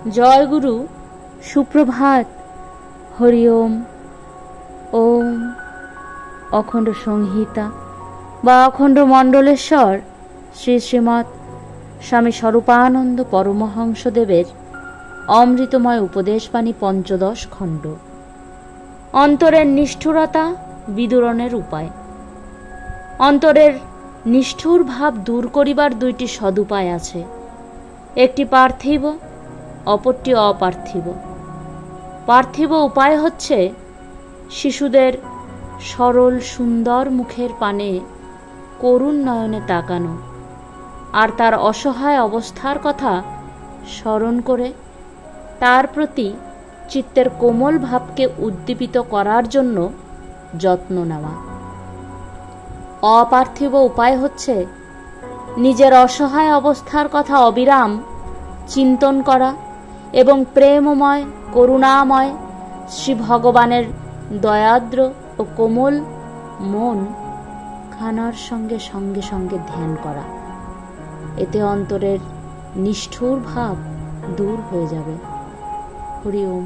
জয় গুরু, সুপ্রভাত, হরি ওম। ওম অখণ্ড সংহিতা বা অখণ্ড মণ্ডলেশ্বর শ্রী শ্রীমৎ স্বামী স্বরূপানন্দ পরমহংসদেবের অমৃতময় উপদেশবাণী ৫ম খণ্ড। অন্তরের নিষ্ঠুরতা বিদূরণের উপায়। অন্তরের নিষ্ঠুর ভাব দূর করিবার দুইটি সদুপায় আছে, একটি পার্থিব, অপরটি অপার্থিব। পার্থিব উপায় হচ্ছে শিশুদের সরল সুন্দর মুখের পানে করুণ নয়নে তাকানো, আর তার অসহায় অবস্থার কথা স্মরণ করে তার প্রতি চিত্তের কোমল ভাবকে উদ্দীপিত করার জন্য যত্ন নেওয়া। অপার্থিব উপায় হচ্ছে নিজের অসহায় অবস্থার কথা অবিরাম চিন্তন করা এবং প্রেমময় করুণাময় শ্রী ভগবানের দয়াদ্র ও কোমল মন খানার সঙ্গে সঙ্গে সঙ্গে ধ্যান করা। এতে অন্তরের নিষ্ঠুর ভাব দূর হয়ে যাবে। হরি ওম।